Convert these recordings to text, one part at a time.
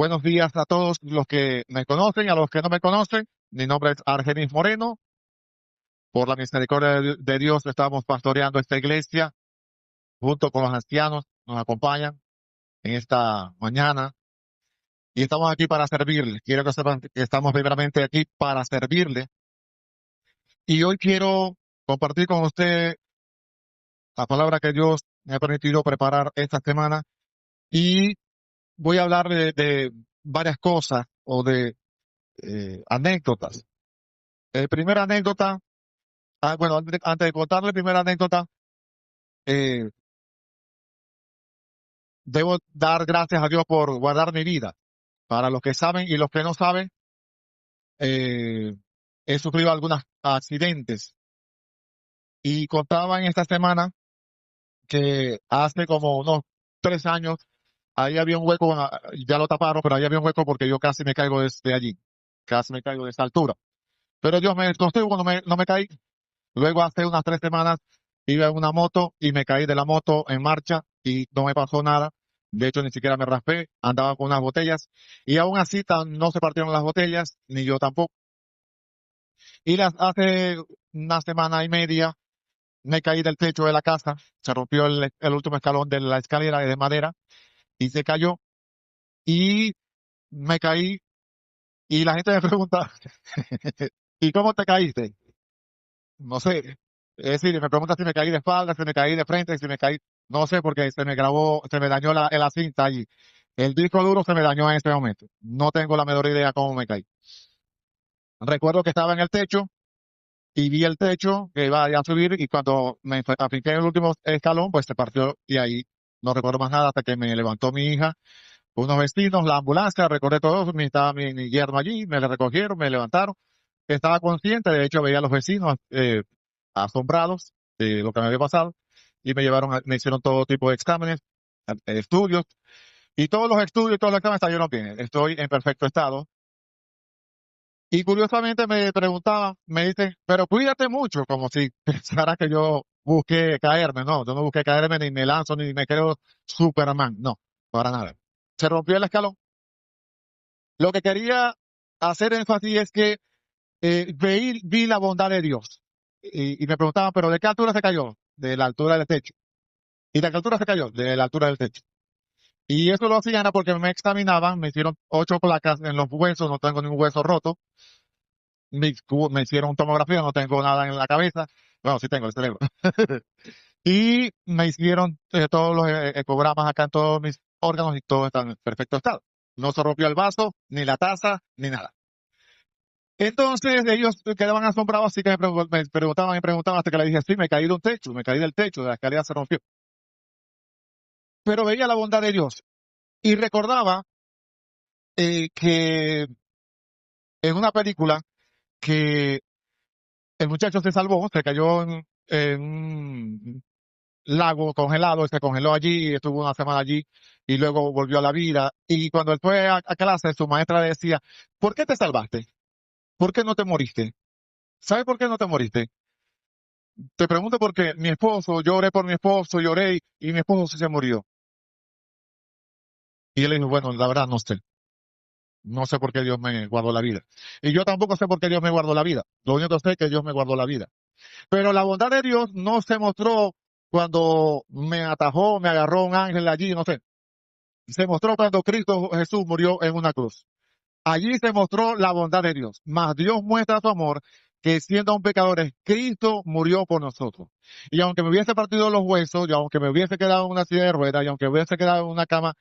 Buenos días a todos los que me conocen y a los que no me conocen. Mi nombre es Argenis Moreno. Por la misericordia de Dios estamos pastoreando esta iglesia junto con los ancianos. Nos acompañan en esta mañana y estamos aquí para servirle. Quiero que sepan que estamos primeramente aquí para servirle. Y hoy quiero compartir con usted la palabra que Dios me ha permitido preparar esta semana y voy a hablar de varias cosas o de anécdotas. Primera anécdota. Bueno, antes de contar la primera anécdota, eh, debo dar gracias a Dios por guardar mi vida. Para los que saben y los que no saben, eh, he sufrido algunos accidentes y contaba en esta semana que hace como unos 3 años, ahí había un hueco, ya lo taparon, pero ahí había un hueco porque yo casi me caigo desde allí, casi me caigo de esa altura. Pero Dios me sostuvo, no me caí. Luego hace unas 3 semanas iba en una moto y me caí de la moto en marcha y no me pasó nada. De hecho, ni siquiera me raspé, andaba con unas botellas y aún así no se partieron las botellas, ni yo tampoco. Y hace una semana y media me caí del techo de la casa, se rompió el último escalón de la escalera de madera y se cayó y me caí y la gente me pregunta, ¿y cómo te caíste? No sé. Es decir, me pregunta si me caí de espalda, si me caí de frente, si me caí, no sé, porque se me grabó, se me dañó la cinta allí. El disco duro se me dañó en este momento. No tengo la menor idea cómo me caí. Recuerdo que estaba en el techo y vi el techo que iba a subir y cuando me afinqué en el último escalón, pues se partió y ahí no recuerdo más nada hasta que me levantó mi hija, unos vecinos, la ambulancia, recordé todo eso, estaba mi yerno allí, me le recogieron, me levantaron. Estaba consciente, de hecho veía a los vecinos asombrados de lo que me había pasado y me llevaron, me hicieron todo tipo de exámenes, estudios y todos los estudios y todos los exámenes salieron bien. Estoy en perfecto estado. Y curiosamente me preguntaban, me dicen, pero cuídate mucho, como si pensara que yo busqué caerme. No, yo no busqué caerme, ni me lanzo, ni me creo Superman. No, para nada. Se rompió el escalón. Lo que quería hacer énfasis es que vi la bondad de Dios. Y me preguntaban, ¿pero de qué altura se cayó? De la altura del techo. ¿Y de qué altura se cayó? De la altura del techo. Y eso lo hacían era porque me examinaban, me hicieron 8 placas en los huesos, no tengo ningún hueso roto. Me hicieron tomografía, no tengo nada en la cabeza. Bueno, sí tengo el cerebro. Y me hicieron todos los ecogramas acá en todos mis órganos y todo está en perfecto estado. No se rompió el vaso, ni la taza, ni nada. Entonces ellos quedaban asombrados, así que me preguntaban hasta que le dije, sí, me caí de un techo, me caí del techo, de la escalera se rompió. Pero veía la bondad de Dios y recordaba que en una película que el muchacho se salvó, se cayó en un lago congelado, se congeló allí, estuvo una semana allí y luego volvió a la vida. Y cuando él fue a clase, su maestra le decía, ¿por qué te salvaste? ¿Por qué no te moriste? ¿Sabes por qué no te moriste? Te pregunto porque mi esposo, yo oré por mi esposo, lloré y mi esposo se murió. Y él le dijo, bueno, la verdad no sé. No sé por qué Dios me guardó la vida. Y yo tampoco sé por qué Dios me guardó la vida. Lo único que sé es que Dios me guardó la vida. Pero la bondad de Dios no se mostró cuando me atajó, me agarró un ángel allí, no sé. Se mostró cuando Cristo Jesús murió en una cruz. Allí se mostró la bondad de Dios. Mas Dios muestra su amor que siendo un pecador, Cristo murió por nosotros. Y aunque me hubiese partido los huesos, y aunque me hubiese quedado en una silla de ruedas, y aunque me hubiese quedado en una cama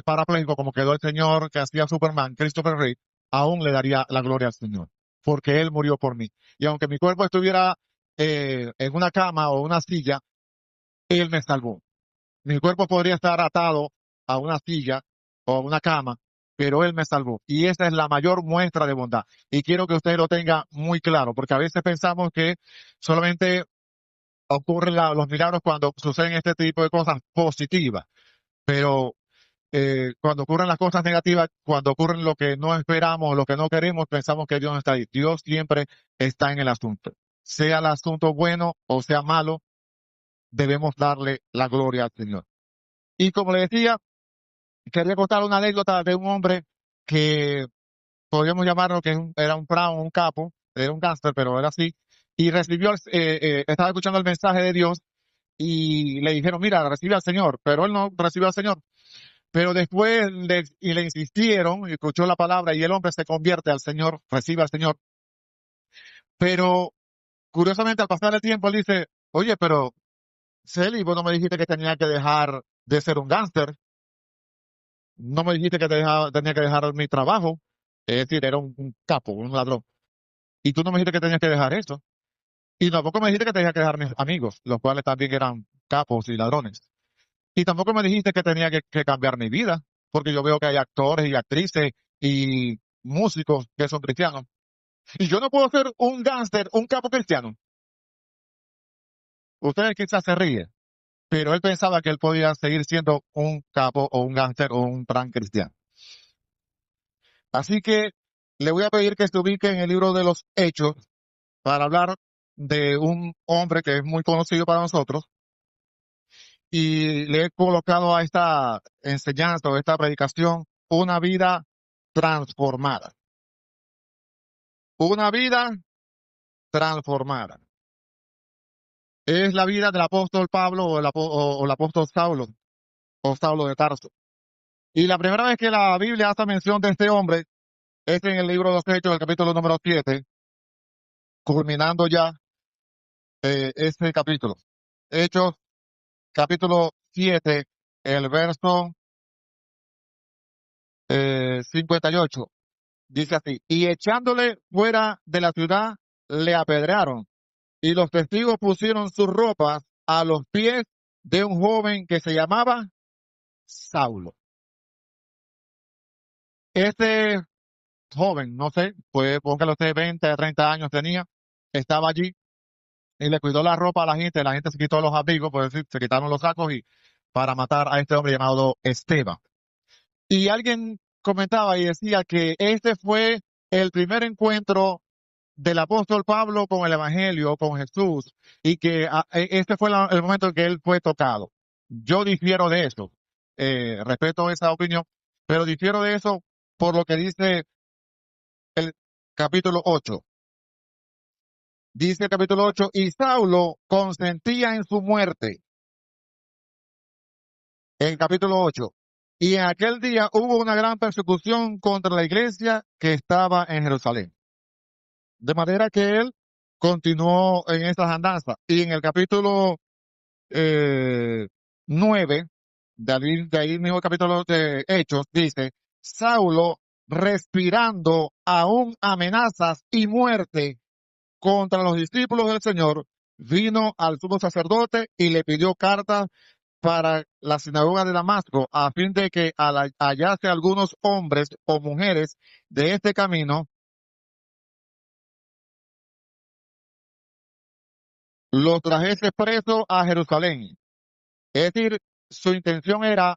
parapléjico, como quedó el Señor que hacía Superman, Christopher Reeve, aún le daría la gloria al Señor. Porque Él murió por mí. Y aunque mi cuerpo estuviera en una cama o una silla, Él me salvó. Mi cuerpo podría estar atado a una silla o a una cama, pero Él me salvó. Y esa es la mayor muestra de bondad. Y quiero que usted lo tenga muy claro, porque a veces pensamos que solamente ocurren los milagros cuando suceden este tipo de cosas positivas, pero cuando ocurren las cosas negativas, cuando ocurren lo que no esperamos, lo que no queremos, pensamos que Dios no está ahí. Dios siempre está en el asunto. Sea el asunto bueno o sea malo, debemos darle la gloria al Señor. Y como le decía, quería contar una anécdota de un hombre que podríamos llamarlo que era un brown, un capo, era un gángster, pero era así, y recibió, estaba escuchando el mensaje de Dios y le dijeron, mira, recibe al Señor, pero él no recibió al Señor. Pero después le insistieron, y escuchó la palabra y el hombre se convierte al Señor, recibe al Señor. Pero curiosamente al pasar el tiempo él dice, oye, pero Celi, vos no me dijiste que tenía que dejar de ser un gángster, no me dijiste que tenía que dejar mi trabajo, es decir, era un capo, un ladrón. Y tú no me dijiste que tenías que dejar eso. Y tampoco me dijiste que tenía que dejar mis amigos, los cuales también eran capos y ladrones. Y tampoco me dijiste que tenía que cambiar mi vida, porque yo veo que hay actores y actrices y músicos que son cristianos. Y yo no puedo ser un gángster, un capo cristiano. Ustedes quizás se ríen, pero él pensaba que él podía seguir siendo un capo o un gángster o un gran cristiano. Así que le voy a pedir que se ubique en el libro de los Hechos para hablar de un hombre que es muy conocido para nosotros, y le he colocado a esta enseñanza o esta predicación una vida transformada. Una vida transformada. Es la vida del apóstol Pablo o el apóstol Saulo o Saulo de Tarso. Y la primera vez que la Biblia hace mención de este hombre es en el libro de los Hechos, el capítulo número 7, culminando ya este capítulo. Hechos, capítulo 7, el verso 58. Dice así, y echándole fuera de la ciudad, le apedrearon, y los testigos pusieron sus ropas a los pies de un joven que se llamaba Saulo. Este joven, no sé, pues póngale usted 20 a 30 años tenía, estaba allí y le cuidó la ropa a la gente se quitó los abrigos, por decir, se quitaron los sacos y para matar a este hombre llamado Esteban. Y alguien comentaba y decía que este fue el primer encuentro del apóstol Pablo con el Evangelio, con Jesús, y que este fue el momento en que él fue tocado. Yo difiero de eso, respeto esa opinión, pero difiero de eso por lo que dice el capítulo 8. Dice el capítulo 8, y Saulo consentía en su muerte, en el capítulo 8. Y en aquel día hubo una gran persecución contra la iglesia que estaba en Jerusalén. De manera que él continuó en estas andanzas. Y en el capítulo 9, de ahí mismo capítulo de Hechos, dice, Saulo, respirando aún amenazas y muerte contra los discípulos del Señor, vino al sumo sacerdote y le pidió cartas para la sinagoga de Damasco, a fin de que hallase algunos hombres o mujeres de este camino, los trajese presos a Jerusalén. Es decir, su intención era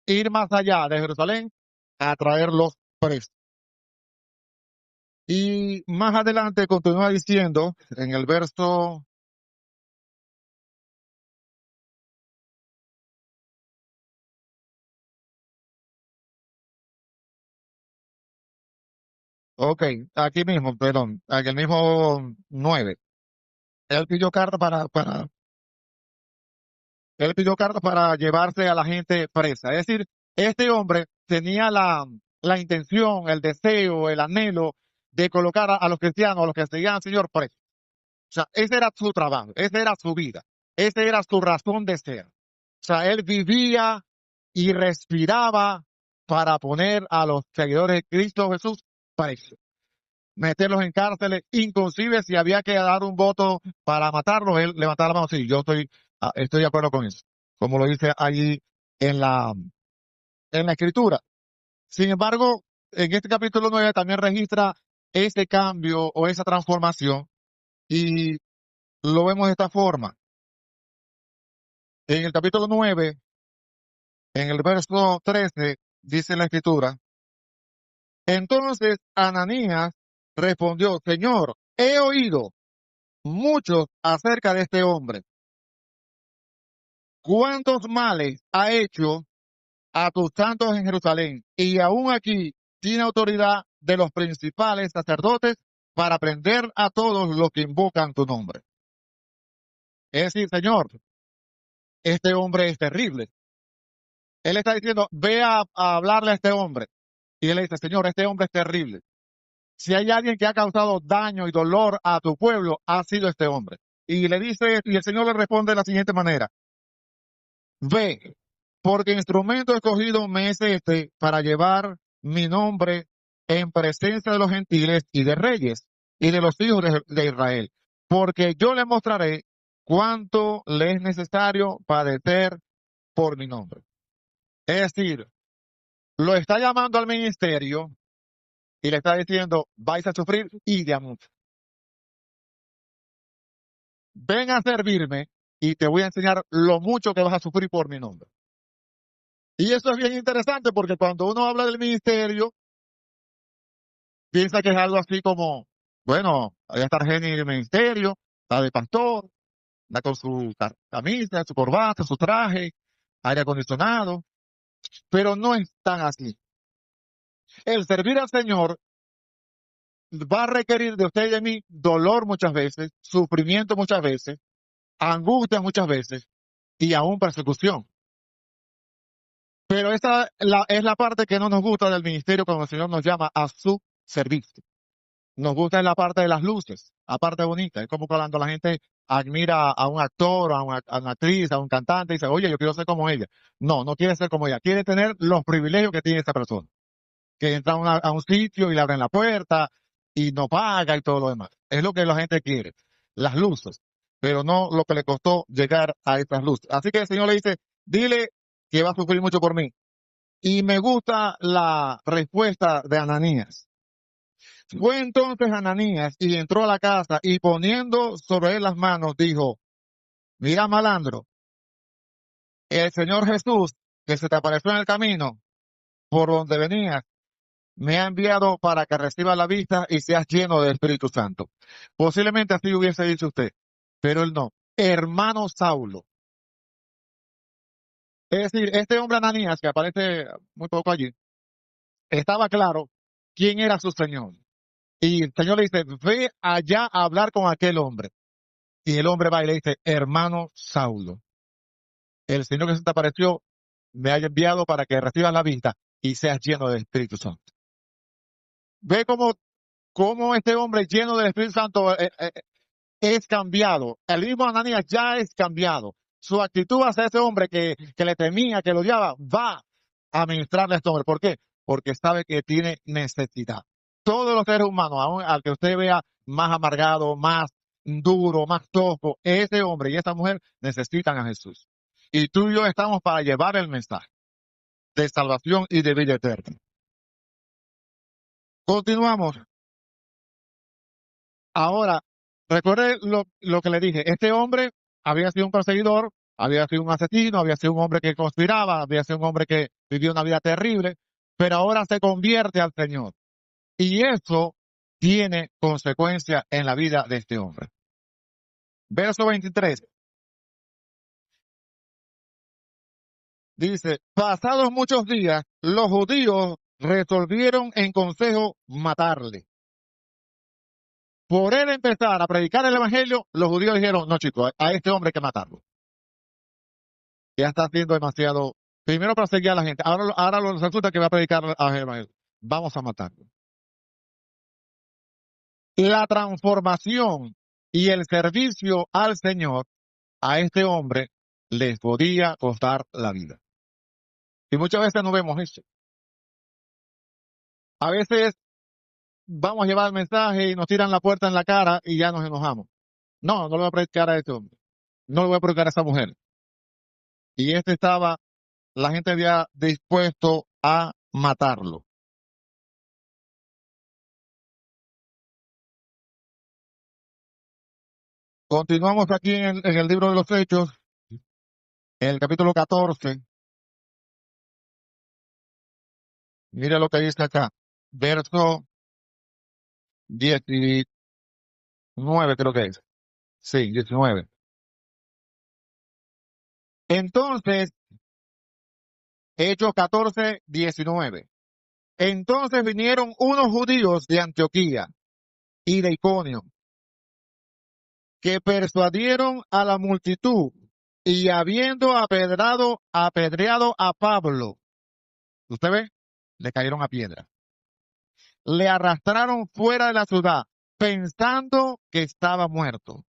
ir más allá de Jerusalén a traerlos presos. Y más adelante continúa diciendo en el verso, ok, aquí mismo, perdón, aquí el mismo 9. Él pidió carta él pidió carta para llevarse a la gente presa. Es decir, este hombre tenía la intención, el deseo, el anhelo de colocar a los cristianos, a los que seguían al Señor presos. O sea, ese era su trabajo, esa era su vida, esa era su razón de ser. O sea, él vivía y respiraba para poner a los seguidores de Cristo Jesús presos, meterlos en cárceles, inclusive si había que dar un voto para matarlos, él levantaba la mano, sí, yo estoy de acuerdo con eso, como lo dice allí en la escritura. Sin embargo, en este capítulo 9 también registra ese cambio o esa transformación y lo vemos de esta forma. En el capítulo 9, en el verso 13, dice la escritura, entonces Ananías respondió, Señor, he oído muchos acerca de este hombre. ¿Cuántos males ha hecho a tus santos en Jerusalén, y aún aquí tiene autoridad de los principales sacerdotes para prender a todos los que invocan tu nombre. Es decir, Señor, este hombre es terrible. Él está diciendo, ve a hablarle a este hombre. Y él le dice, Señor, este hombre es terrible. Si hay alguien que ha causado daño y dolor a tu pueblo, ha sido este hombre. Y le dice, y el Señor le responde de la siguiente manera, ve, porque instrumento escogido me es este para llevar mi nombre en presencia de los gentiles y de reyes y de los hijos de Israel, porque yo le mostraré cuánto le es necesario padecer por mi nombre. Es decir, lo está llamando al ministerio y le está diciendo, vais a sufrir y de a mucho. Ven a servirme y te voy a enseñar lo mucho que vas a sufrir por mi nombre. Y eso es bien interesante porque cuando uno habla del ministerio, piensa que es algo así como, bueno, voy a estar genio en el ministerio, está de pastor, está con su camisa, su corbata, su traje, aire acondicionado, pero no es tan así. El servir al Señor va a requerir de usted y de mí dolor muchas veces, sufrimiento muchas veces, angustia muchas veces y aún persecución. Pero esa es la parte que no nos gusta del ministerio cuando el Señor nos llama a su servicio. Nos gusta en la parte de las luces, la parte bonita. Es como cuando la gente admira a un actor, a una actriz, a un cantante y dice, oye, yo quiero ser como ella. No, no quiere ser como ella. Quiere tener los privilegios que tiene esa persona. Que entra a un sitio y le abren la puerta y no paga y todo lo demás. Es lo que la gente quiere. Las luces. Pero no lo que le costó llegar a estas luces. Así que el Señor le dice, dile que va a sufrir mucho por mí. Y me gusta la respuesta de Ananías. Fue entonces Ananías y entró a la casa y poniendo sobre él las manos dijo, mira malandro, el Señor Jesús que se te apareció en el camino por donde venías, me ha enviado para que reciba la vista y seas lleno del Espíritu Santo. Posiblemente así hubiese dicho usted, pero él no. Hermano Saulo. Es decir, este hombre Ananías, que aparece muy poco allí, estaba claro quién era su Señor. Y el Señor le dice, ve allá a hablar con aquel hombre. Y el hombre va y le dice, hermano Saulo, el Señor que se te apareció me ha enviado para que recibas la vista y seas lleno del Espíritu Santo. Ve cómo este hombre lleno del Espíritu Santo es cambiado. El mismo Ananías ya es cambiado. Su actitud hacia ese hombre que le temía, que lo odiaba, va a ministrarle a este hombre. ¿Por qué? Porque sabe que tiene necesidad. Todos los seres humanos, aun al que usted vea más amargado, más duro, más tosco, ese hombre y esa mujer necesitan a Jesús. Y tú y yo estamos para llevar el mensaje de salvación y de vida eterna. Continuamos. Ahora, recuerde lo que le dije. Este hombre había sido un perseguidor, había sido un asesino, había sido un hombre que conspiraba, había sido un hombre que vivió una vida terrible, pero ahora se convierte al Señor. Y eso tiene consecuencias en la vida de este hombre. Verso 23. Dice, pasados muchos días, los judíos resolvieron en consejo matarle. Por él empezar a predicar el evangelio, los judíos dijeron, no chicos, a este hombre hay que matarlo. Ya está haciendo demasiado, primero para seguir a la gente, ahora resulta que va a predicar a evangelio. Vamos a matarlo. La transformación y el servicio al Señor a este hombre les podía costar la vida. Y muchas veces no vemos eso. A veces vamos a llevar el mensaje y nos tiran la puerta en la cara y ya nos enojamos. No, no le voy a predicar a este hombre. No le voy a predicar a esa mujer. Y la gente había dispuesto a matarlo. Continuamos aquí en el libro de los Hechos, en el capítulo 14. Mire lo que dice acá. Verso 19, creo que es. Sí, 19. Entonces, Hechos 14:19. Entonces vinieron unos judíos de Antioquía y de Iconio, que persuadieron a la multitud, y habiendo apedreado a Pablo, ¿usted ve? Le cayeron a piedra. Le arrastraron fuera de la ciudad, pensando que estaba muerto.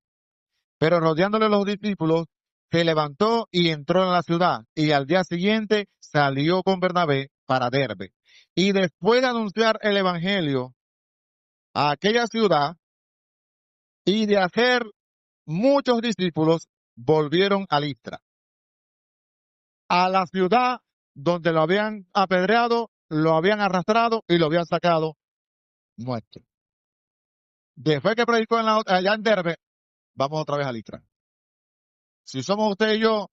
Pero rodeándole los discípulos, se levantó y entró en la ciudad, y al día siguiente salió con Bernabé para Derbe. Y después de anunciar el evangelio a aquella ciudad y de hacer muchos discípulos, volvieron a Listra, a la ciudad donde lo habían apedreado, lo habían arrastrado y lo habían sacado muerto. Después que predicó allá en Derbe, vamos otra vez a Listra. Si somos usted y yo,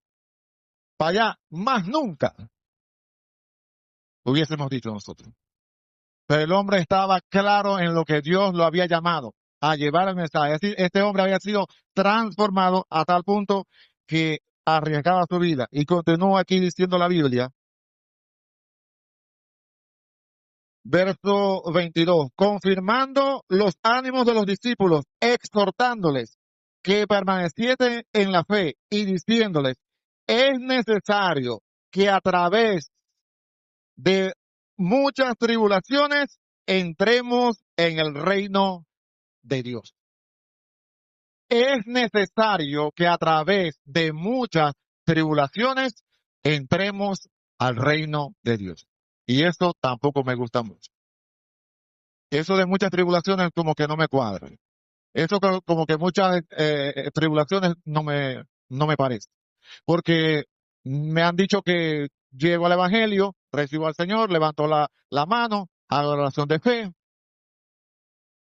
para allá, más nunca hubiésemos dicho nosotros. Pero el hombre estaba claro en lo que Dios lo había llamado a llevar el mensaje. Es decir, este hombre había sido transformado a tal punto que arriesgaba su vida. Y continúa aquí diciendo la Biblia, verso 22, confirmando los ánimos de los discípulos, exhortándoles que permaneciesen en la fe y diciéndoles, es necesario que a través de muchas tribulaciones entremos en el reino de Dios. Es necesario que a través de muchas tribulaciones entremos al reino de Dios. Y eso tampoco me gusta mucho. Eso de muchas tribulaciones como que no me cuadra. Eso como que muchas tribulaciones no me parece. Porque me han dicho que llego al evangelio, recibo al Señor, levanto la mano, hago oración de fe,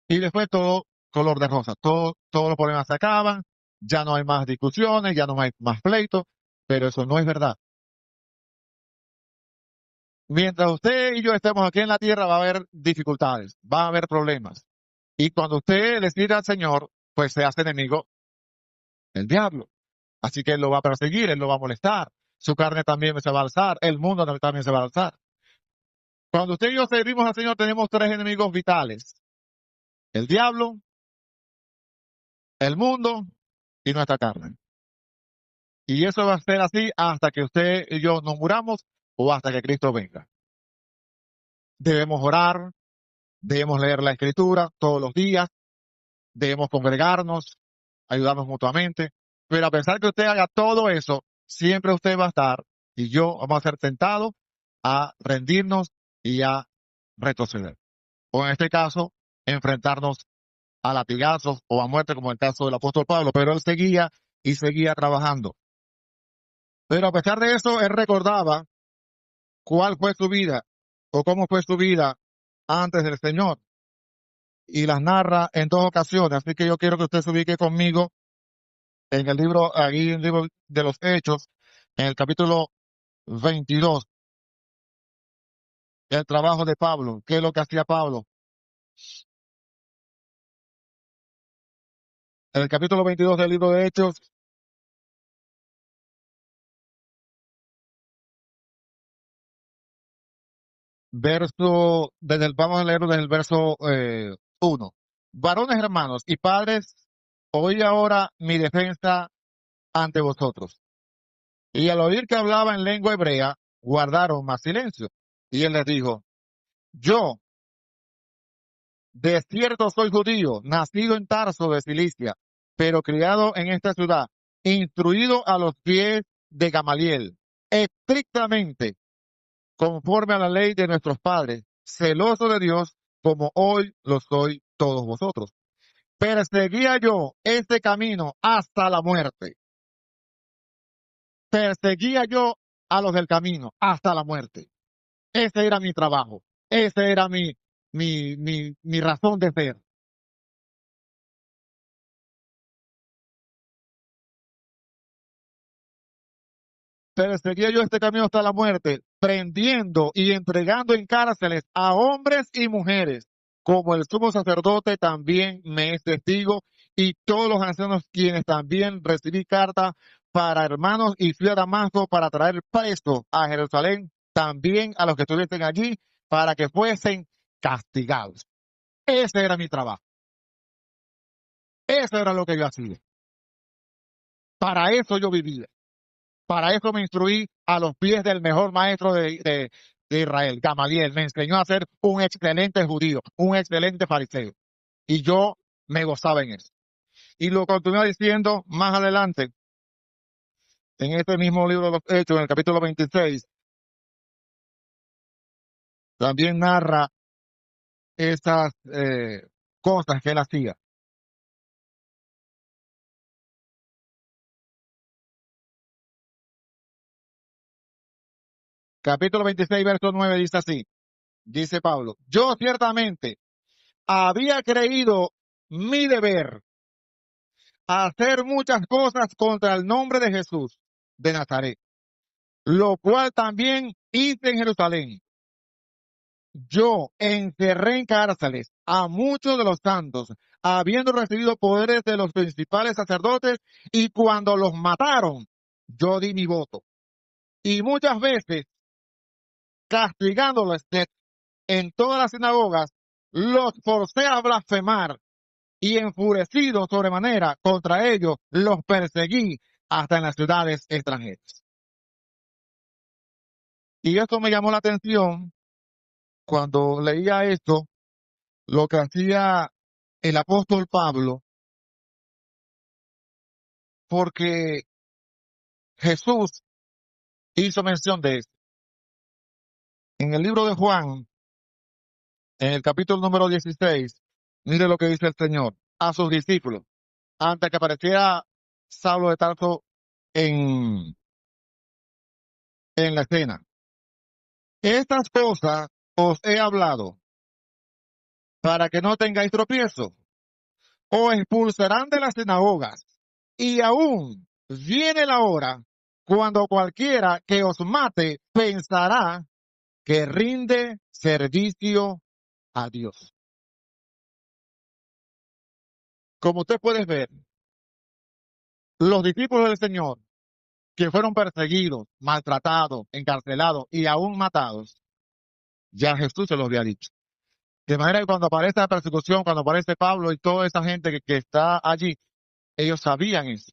y después todo color de rosa. Todos los problemas se acaban, ya no hay más discusiones, ya no hay más pleitos, pero eso no es verdad. Mientras usted y yo estemos aquí en la tierra va a haber dificultades, va a haber problemas. Y cuando usted le sirve al Señor, pues se hace enemigo el diablo. Así que él lo va a perseguir, él lo va a molestar. Su carne también se va a alzar, el mundo también se va a alzar. Cuando usted y yo servimos al Señor, tenemos tres enemigos vitales: el diablo, el mundo y nuestra carne. Y eso va a ser así hasta que usted y yo nos muramos o hasta que Cristo venga. Debemos orar, debemos leer la Escritura todos los días, debemos congregarnos, ayudarnos mutuamente. Pero a pesar que usted haga todo eso, siempre usted va a estar y yo vamos a ser tentados a rendirnos y a retroceder. O en este caso, enfrentarnos a latigazos o a muerte, como en el caso del apóstol Pablo. Pero él seguía y seguía trabajando. Pero a pesar de eso, él recordaba cuál fue su vida o cómo fue su vida antes del Señor. Y las narra en dos ocasiones. Así que yo quiero que usted se ubique conmigo en el libro, aquí en el libro de los Hechos, en el capítulo 22, el trabajo de Pablo. ¿Qué es lo que hacía Pablo? En el capítulo 22 del libro de Hechos, vamos a leerlo desde el verso 1. Varones hermanos y padres, oí ahora mi defensa ante vosotros. Y al oír que hablaba en lengua hebrea, guardaron más silencio. Y él les dijo, yo, de cierto soy judío, nacido en Tarso de Cilicia, pero criado en esta ciudad, instruido a los pies de Gamaliel, estrictamente conforme a la ley de nuestros padres, celoso de Dios, como hoy lo soy todos vosotros. Perseguía yo este camino hasta la muerte. Perseguía yo a los del camino hasta la muerte. Ese era mi trabajo. Ese era mi razón de ser. Perseguía yo este camino hasta la muerte, prendiendo y entregando en cárceles a hombres y mujeres, como el sumo sacerdote también me es testigo, y todos los ancianos quienes también recibí carta para hermanos y fui a Damasco para traer preso a Jerusalén también a los que estuviesen allí, para que fuesen castigados. Ese era mi trabajo. Eso era lo que yo hacía. Para eso yo vivía. Para eso me instruí a los pies del mejor maestro de Israel, Gamaliel. Me enseñó a ser un excelente judío, un excelente fariseo. Y yo me gozaba en eso. Y lo continúa diciendo más adelante, en este mismo libro de los Hechos, en el capítulo 26, también narra esas cosas que él hacía. Capítulo 26, verso 9 dice así, dice Pablo, yo ciertamente había creído mi deber hacer muchas cosas contra el nombre de Jesús de Nazaret, lo cual también hice en Jerusalén. Yo encerré en cárceles a muchos de los santos, habiendo recibido poderes de los principales sacerdotes, y cuando los mataron, yo di mi voto. Y muchas veces, castigándolos en todas las sinagogas, los forcé a blasfemar, y enfurecido sobremanera contra ellos, los perseguí hasta en las ciudades extranjeras. Y esto me llamó la atención cuando leía esto, lo que hacía el apóstol Pablo, porque Jesús hizo mención de esto. En el libro de Juan, en el capítulo número 16, mire lo que dice el Señor a sus discípulos, antes que apareciera Saulo de Tarso en, en la escena. Estas cosas os he hablado para que no tengáis tropiezo. Os expulsarán de las sinagogas, y aún viene la hora cuando cualquiera que os mate pensará que rinde servicio a Dios. Como usted puede ver, los discípulos del Señor que fueron perseguidos, maltratados, encarcelados y aún matados, ya Jesús se los había dicho. De manera que cuando aparece la persecución, cuando aparece Pablo y toda esa gente que está allí, ellos sabían eso.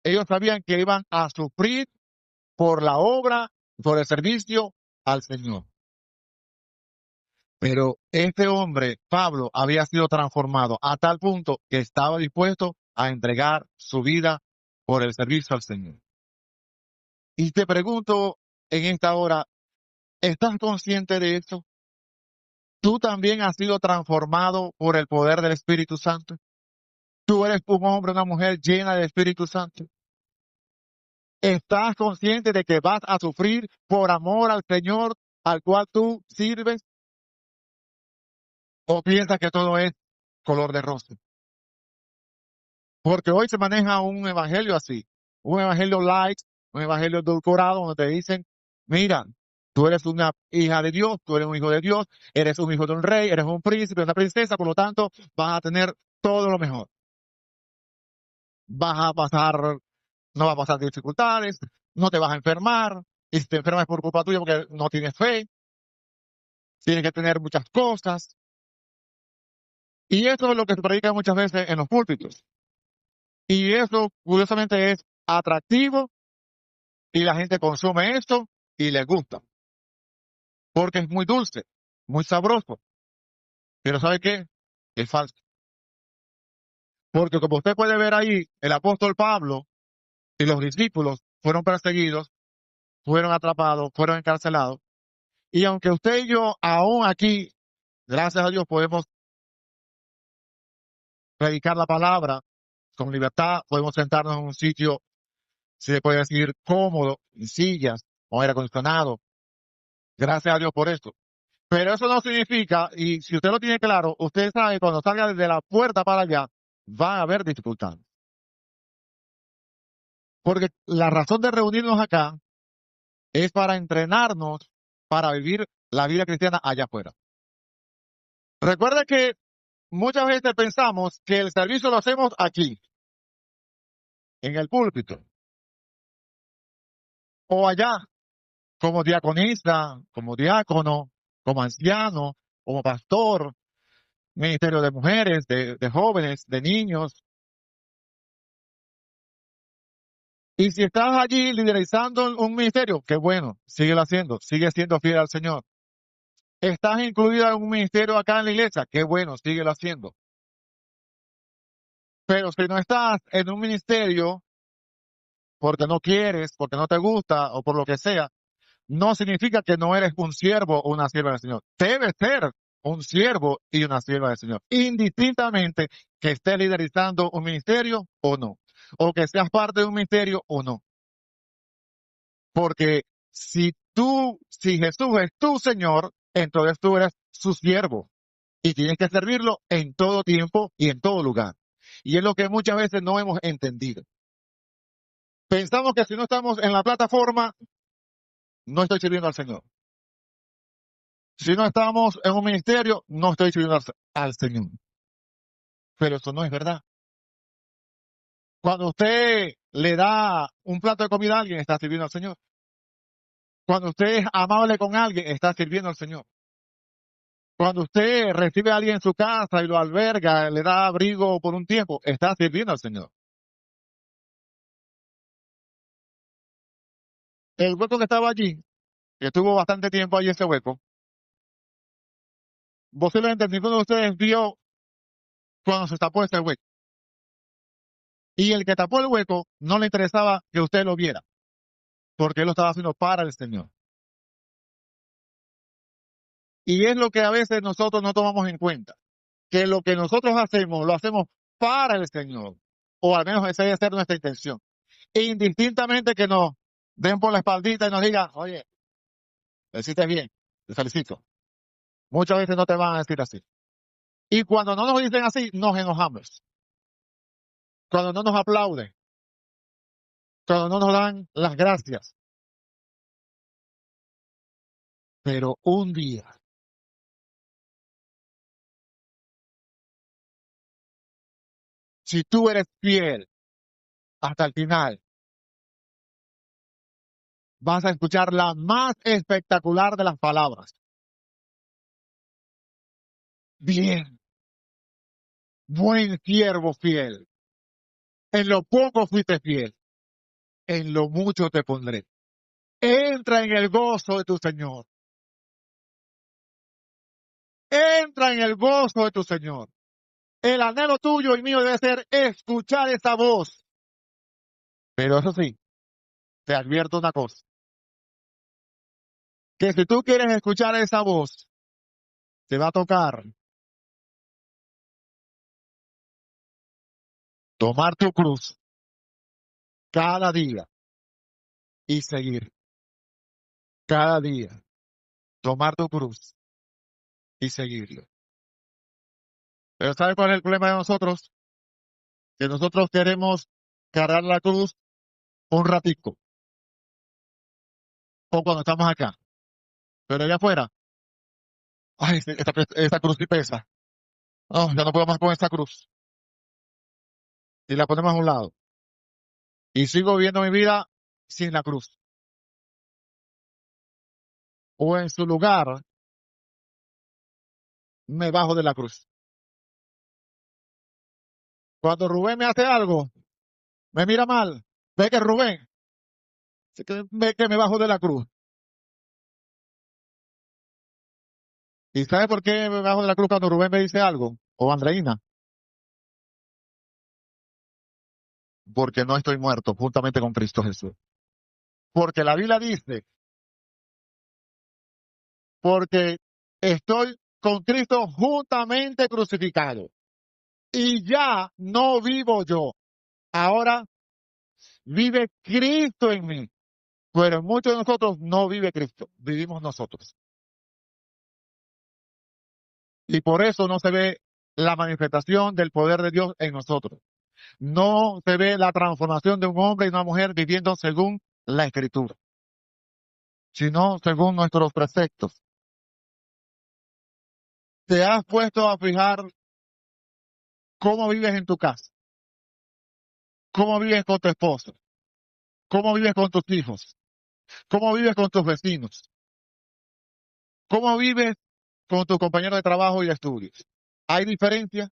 Ellos sabían que iban a sufrir por la obra, por el servicio al Señor. Pero este hombre, Pablo, había sido transformado a tal punto que estaba dispuesto a entregar su vida por el servicio al Señor. Y te pregunto en esta hora, ¿estás consciente de eso? ¿Tú también has sido transformado por el poder del Espíritu Santo? ¿Tú eres un hombre, una mujer llena del Espíritu Santo? ¿Estás consciente de que vas a sufrir por amor al Señor al cual tú sirves? ¿O piensas que todo es color de rosa? Porque hoy se maneja un evangelio así, un evangelio light, un evangelio edulcorado, donde te dicen, mira, tú eres una hija de Dios, tú eres un hijo de Dios, eres un hijo de un rey, eres un príncipe, una princesa, por lo tanto, vas a tener todo lo mejor. Vas a pasar, no vas a pasar dificultades, no te vas a enfermar, y si te enfermas es por culpa tuya porque no tienes fe, tienes que tener muchas cosas. Y eso es lo que se predica muchas veces en los púlpitos. Y eso, curiosamente, es atractivo y la gente consume esto y les gusta. Porque es muy dulce, muy sabroso. Pero ¿sabe qué? Es falso. Porque como usted puede ver ahí, el apóstol Pablo y los discípulos fueron perseguidos, fueron atrapados, fueron encarcelados. Y aunque usted y yo aún aquí, gracias a Dios, podemos predicar la palabra con libertad, podemos sentarnos en un sitio, si se puede decir, cómodo, en sillas, con aire acondicionado. Gracias a Dios por esto. Pero eso no significa, y si usted lo tiene claro, usted sabe que cuando salga desde la puerta para allá, va a haber dificultades. Porque la razón de reunirnos acá es para entrenarnos para vivir la vida cristiana allá afuera. Recuerda que muchas veces pensamos que el servicio lo hacemos aquí, en el púlpito, o allá, como diaconisa, como diácono, como anciano, como pastor, ministerio de mujeres, de jóvenes, de niños. Y si estás allí liderizando un ministerio, qué bueno, síguelo haciendo, sigue siendo fiel al Señor. Estás incluido en un ministerio acá en la iglesia, qué bueno, síguelo haciendo. Pero si no estás en un ministerio porque no quieres, porque no te gusta o por lo que sea, no significa que no eres un siervo o una sierva del Señor. Debes ser un siervo y una sierva del Señor, indistintamente que estés liderizando un ministerio o no, o que seas parte de un ministerio o no. Porque si Jesús es tu Señor, entonces tú eres su siervo y tienes que servirlo en todo tiempo y en todo lugar. Y es lo que muchas veces no hemos entendido. Pensamos que si no estamos en la plataforma, no estoy sirviendo al Señor. Si no estamos en un ministerio, no estoy sirviendo al Señor. Pero eso no es verdad. Cuando usted le da un plato de comida a alguien, está sirviendo al Señor. Cuando usted es amable con alguien, está sirviendo al Señor. Cuando usted recibe a alguien en su casa y lo alberga, le da abrigo por un tiempo, está sirviendo al Señor. El hueco que estaba allí, que estuvo bastante tiempo allí ese hueco, posiblemente ninguno de ustedes vio cuando se tapó ese hueco. Y el que tapó el hueco no le interesaba que usted lo viera, porque él lo estaba haciendo para el Señor. Y es lo que a veces nosotros no tomamos en cuenta, que lo que nosotros hacemos, lo hacemos para el Señor, o al menos esa debe ser nuestra intención. Indistintamente que nos den por la espaldita y nos digan, oye, lo hiciste bien, te felicito. Muchas veces no te van a decir así. Y cuando no nos dicen así, nos enojamos. Cuando no nos aplauden, cuando no nos dan las gracias. Pero un día, si tú eres fiel hasta el final, vas a escuchar la más espectacular de las palabras. Bien, buen siervo fiel. En lo poco fuiste fiel, en lo mucho te pondré. Entra en el gozo de tu Señor. Entra en el gozo de tu Señor. El anhelo tuyo y mío debe ser escuchar esa voz. Pero eso sí, te advierto una cosa. Que si tú quieres escuchar esa voz, te va a tocar tomar tu cruz cada día y seguir. Cada día. Tomar tu cruz y seguirlo. Pero ¿sabe cuál es el problema de nosotros? Que nosotros queremos cargar la cruz un ratico. O cuando estamos acá. Pero allá afuera, ay, esta cruz sí pesa. Oh, ya no puedo más con esta cruz. Y la ponemos a un lado. Y sigo viviendo mi vida sin la cruz. O en su lugar, me bajo de la cruz. Cuando Rubén me hace algo, me mira mal. Ve que Rubén, ve que me bajo de la cruz. ¿Y sabe por qué me bajo de la cruz cuando Rubén me dice algo? O Andreina. Porque no estoy muerto juntamente con Cristo Jesús. Porque la Biblia dice, porque estoy con Cristo juntamente crucificado. Y ya no vivo yo. Ahora vive Cristo en mí. Pero en muchos de nosotros no vive Cristo, vivimos nosotros. Y por eso no se ve la manifestación del poder de Dios en nosotros. No se ve la transformación de un hombre y una mujer viviendo según la Escritura, sino según nuestros preceptos. ¿Te has puesto a fijar cómo vives en tu casa? ¿Cómo vives con tu esposo? ¿Cómo vives con tus hijos? ¿Cómo vives con tus vecinos? ¿Cómo vives con tus compañeros de trabajo y de estudios? ¿Hay diferencia?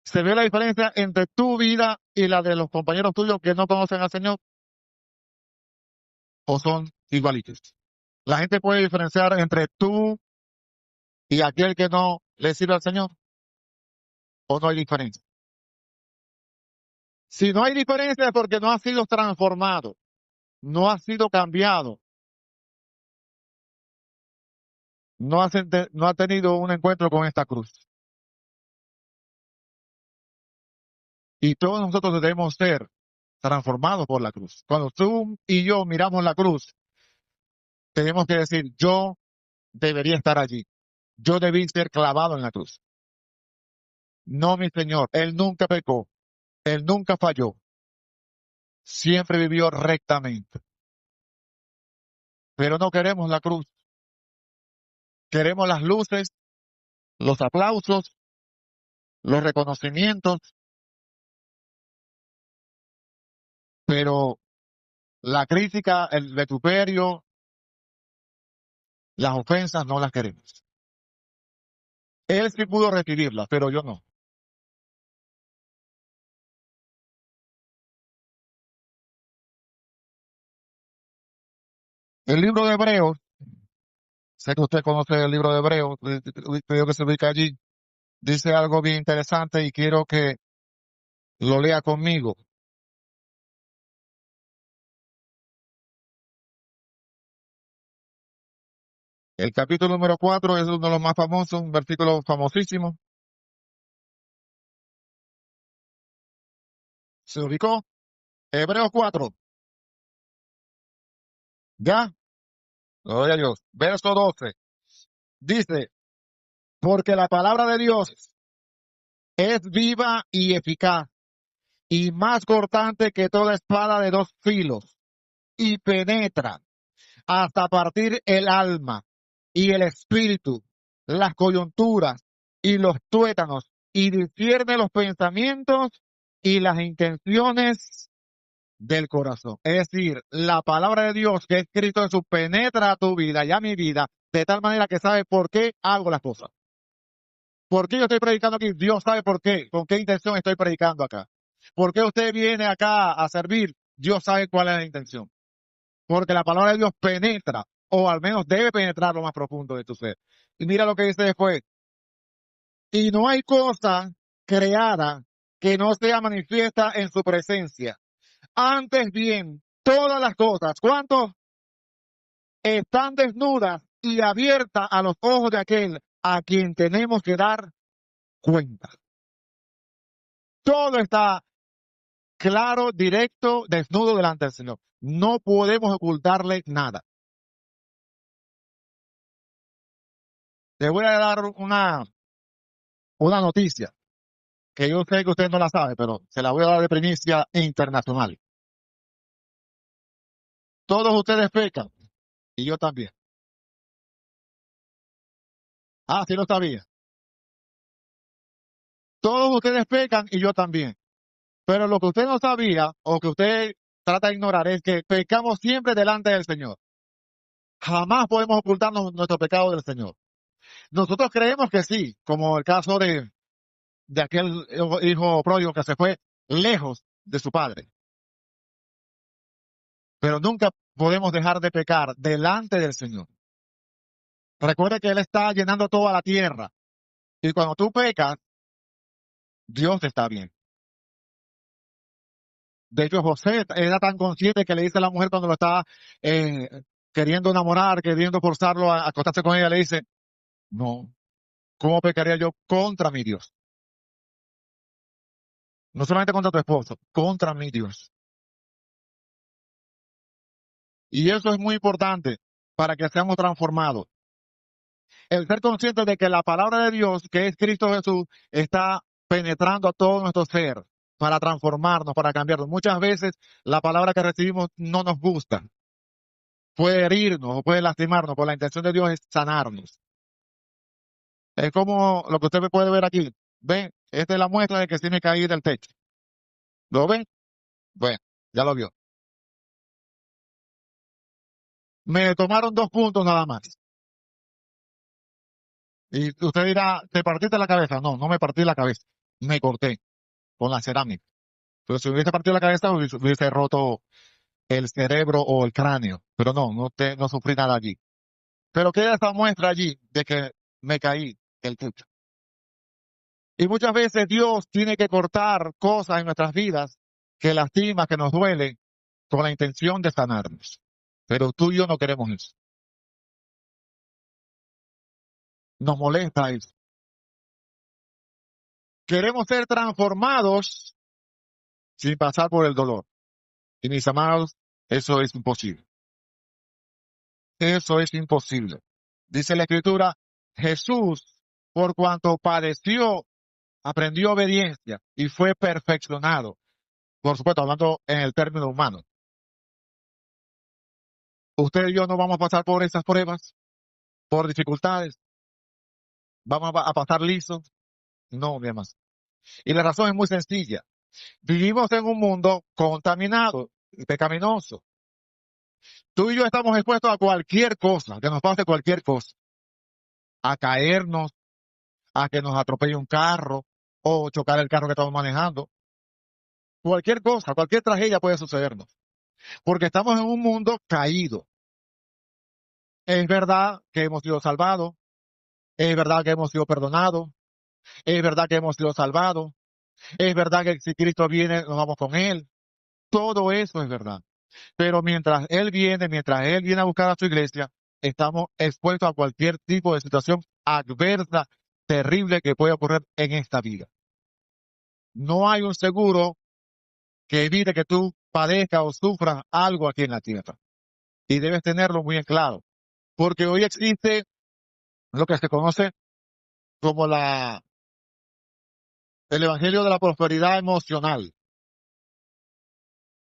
¿Se ve la diferencia entre tu vida y la de los compañeros tuyos que no conocen al Señor o son igualitos? La gente puede diferenciar entre tú y aquel que no le sirve al Señor o no hay diferencia. Si no hay diferencia es porque no ha sido transformado, no ha sido cambiado, no ha tenido un encuentro con esta cruz. Y todos nosotros debemos ser transformados por la cruz. Cuando tú y yo miramos la cruz, tenemos que decir, yo debería estar allí. Yo debí ser clavado en la cruz. No, mi Señor, Él nunca pecó, Él nunca falló, siempre vivió rectamente. Pero no queremos la cruz, queremos las luces, los aplausos, los reconocimientos, pero la crítica, el vituperio, las ofensas no las queremos. Él sí pudo recibirlas, pero yo no. El libro de Hebreos, sé que usted conoce el libro de Hebreos, creo que se ubica allí, dice algo bien interesante y quiero que lo lea conmigo. El capítulo número 4 es uno de los más famosos, un versículo famosísimo. ¿Se ubicó? Hebreos 4. ¿Ya? Gloria a Dios. Verso 12. Dice, porque la palabra de Dios es viva y eficaz y más cortante que toda espada de dos filos y penetra hasta partir el alma y el espíritu, las coyunturas y los tuétanos y discierne los pensamientos y las intenciones del corazón. Es decir, la palabra de Dios que es Cristo Jesús penetra a tu vida y a mi vida de tal manera que sabe por qué hago las cosas. ¿Por qué yo estoy predicando aquí? Dios sabe por qué, con qué intención estoy predicando acá. ¿Por qué usted viene acá a servir? Dios sabe cuál es la intención. Porque la palabra de Dios penetra, o al menos debe penetrar lo más profundo de tu ser. Y mira lo que dice después. Y no hay cosa creada que no sea manifiesta en su presencia. Antes bien, todas las cosas, ¿cuántos? Están desnudas y abiertas a los ojos de aquel a quien tenemos que dar cuenta. Todo está claro, directo, desnudo delante del Señor. No podemos ocultarle nada. Le voy a dar una noticia que yo sé que usted no la sabe, pero se la voy a dar de primicia internacional. Todos ustedes pecan y yo también. Ah, sí lo sabía. Todos ustedes pecan y yo también. Pero lo que usted no sabía o que usted trata de ignorar es que pecamos siempre delante del Señor. Jamás podemos ocultarnos nuestro pecado del Señor. Nosotros creemos que sí, como el caso de aquel hijo pródigo que se fue lejos de su padre. Pero nunca podemos dejar de pecar delante del Señor. Recuerde que Él está llenando toda la tierra. Y cuando tú pecas, Dios está bien. De hecho, José era tan consciente que le dice a la mujer cuando lo estaba eh, queriendo enamorar, queriendo forzarlo a acostarse con ella, le dice, no, ¿cómo pecaría yo contra mi Dios? No solamente contra tu esposo, contra mi Dios. Y eso es muy importante para que seamos transformados. El ser consciente de que la palabra de Dios, que es Cristo Jesús, está penetrando a todo nuestro ser para transformarnos, para cambiarnos. Muchas veces la palabra que recibimos no nos gusta. Puede herirnos o puede lastimarnos, pero la intención de Dios es sanarnos. Es como lo que usted me puede ver aquí. ¿Ven? Esta es la muestra de que sí me caí del techo. ¿Lo ven? Bueno, ya lo vio. Me tomaron 2 puntos nada más. Y usted dirá, ¿te partiste la cabeza? No, no me partí la cabeza. Me corté con la cerámica. Pero si hubiese partido la cabeza, hubiese roto el cerebro o el cráneo. Pero no, no sufrí nada allí. Pero queda esta muestra allí de que me caí del techo. Y muchas veces Dios tiene que cortar cosas en nuestras vidas que lastima, que nos duele, con la intención de sanarnos. Pero tú y yo no queremos eso. Nos molesta eso. Queremos ser transformados sin pasar por el dolor. Y mis amados, eso es imposible. Eso es imposible. Dice la Escritura, Jesús, por cuanto padeció, aprendió obediencia y fue perfeccionado. Por supuesto, hablando en el término humano. Usted y yo no vamos a pasar por esas pruebas, por dificultades. Vamos a pasar lisos. No, mi hermano. Y la razón es muy sencilla. Vivimos en un mundo contaminado y pecaminoso. Tú y yo estamos expuestos a cualquier cosa, que nos pase cualquier cosa. A caernos, a que nos atropelle un carro o chocar el carro que estamos manejando. Cualquier cosa, cualquier tragedia puede sucedernos. Porque estamos en un mundo caído. Es verdad que hemos sido salvados. Es verdad que hemos sido perdonados. Es verdad que hemos sido salvados. Es verdad que si Cristo viene, nos vamos con Él. Todo eso es verdad. Pero mientras Él viene a buscar a su iglesia, estamos expuestos a cualquier tipo de situación adversa, terrible que pueda ocurrir en esta vida. No hay un seguro que evite que tú padezcas o sufras algo aquí en la tierra. Y debes tenerlo muy en claro. Porque hoy existe lo que se conoce como el evangelio de la prosperidad emocional.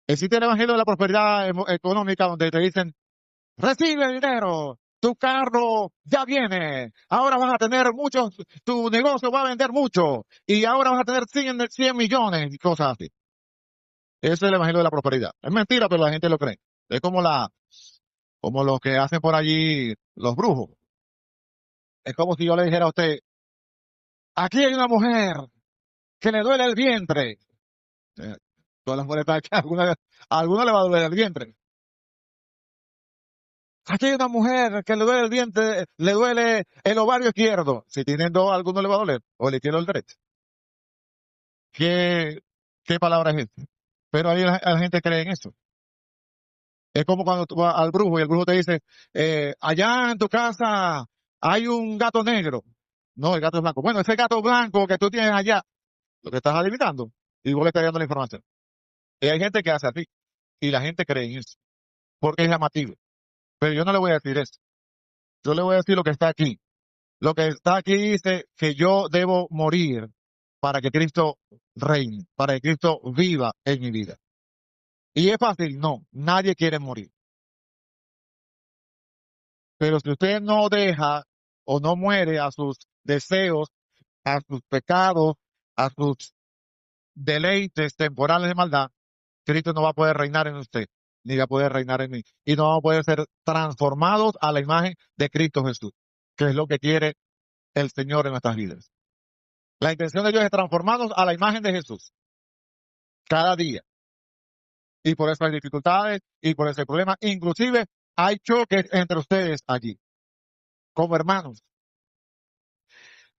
Existe el evangelio de la prosperidad económica donde te dicen, recibe dinero, tu carro ya viene, ahora vas a tener muchos, tu negocio va a vender mucho y ahora vas a tener 100 millones y cosas así. Ese es el evangelio de la prosperidad. Es mentira, pero la gente lo cree. Es como lo que hacen por allí los brujos. Es como si yo le dijera a usted, aquí hay una mujer que le duele el vientre. Eh, Todas las mujeres están aquí, a alguna le va a doler el vientre. Aquí hay una mujer que le duele el vientre, le duele el ovario izquierdo. Si tienen dos, a alguno le va a doler, o el izquierdo o el derecho. ¿Qué, qué palabra es esta? Pero ahí la gente cree en eso. Es como cuando tú vas al brujo y el brujo te dice, allá en tu casa hay un gato negro. No, el gato es blanco. Bueno, ese gato blanco que tú tienes allá, lo que estás adivinando, y vos le estás dando la información. Y hay gente que hace así, y la gente cree en eso, porque es llamativo. Pero yo no le voy a decir eso. Yo le voy a decir lo que está aquí. Lo que está aquí dice que yo debo morir para que Cristo reine, para que Cristo viva en mi vida. Y es fácil, no, nadie quiere morir. Pero si usted no deja o no muere a sus deseos, a sus pecados, a sus deleites temporales de maldad, Cristo no va a poder reinar en usted, ni va a poder reinar en mí. Y no vamos a poder ser transformados a la imagen de Cristo Jesús, que es lo que quiere el Señor en nuestras vidas. La intención de Dios es transformarnos a la imagen de Jesús cada día. Y por eso hay dificultades y por eso hay problemas. Inclusive hay choques entre ustedes allí, como hermanos.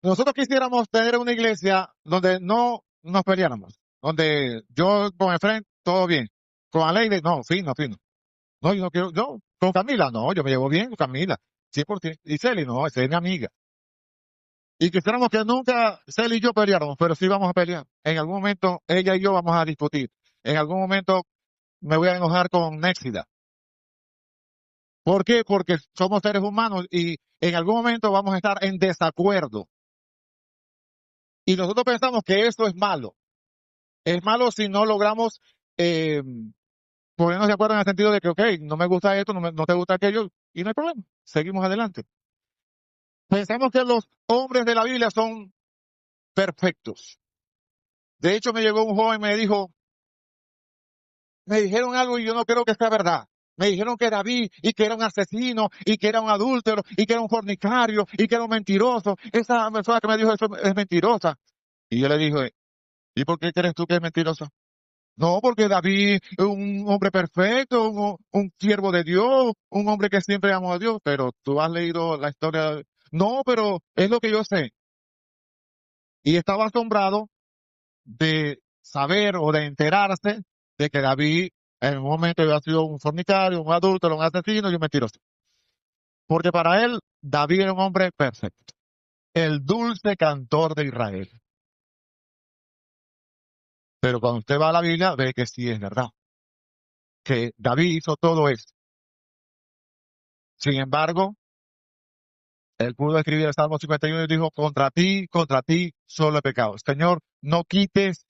Nosotros quisiéramos tener una iglesia donde no nos peleáramos, donde yo con Efraín, todo bien. Con Aleide, no, fino, fino. No, yo no quiero, yo, con Camila, no, yo me llevo bien con Camila, 100%. Y Celi, no, esa es mi amiga. Y quisiéramos que nunca Celi y yo peleáramos, pero sí vamos a pelear. En algún momento ella y yo vamos a discutir. En algún momento me voy a enojar con Néxida. ¿Por qué? Porque somos seres humanos y en algún momento vamos a estar en desacuerdo. Y nosotros pensamos que eso es malo. Es malo si no logramos eh, ponernos de acuerdo en el sentido de que, ok, no me gusta esto, no te gusta aquello, y no hay problema. Seguimos adelante. Pensamos que los hombres de la Biblia son perfectos. De hecho, me llegó un joven y me dijo, me dijeron algo y yo no creo que sea verdad. Me dijeron que David, y que era un asesino, y que era un adúltero, y que era un fornicario, y que era un mentiroso. Esa persona que me dijo eso es mentirosa. Y yo le dije, ¿y por qué crees tú que es mentirosa? No, porque David es un hombre perfecto, un siervo de Dios, un hombre que siempre amó a Dios, pero tú has leído la historia. No, pero es lo que yo sé. Y estaba asombrado de saber o de enterarse de que David en un momento había sido un fornicario, un adúltero, un asesino y un mentiroso. Porque para él, David era un hombre perfecto, el dulce cantor de Israel. Pero cuando usted va a la Biblia, ve que sí es verdad, que David hizo todo eso. Sin embargo, él pudo escribir el Salmo 51 y dijo, contra ti solo he pecado. Señor, no quites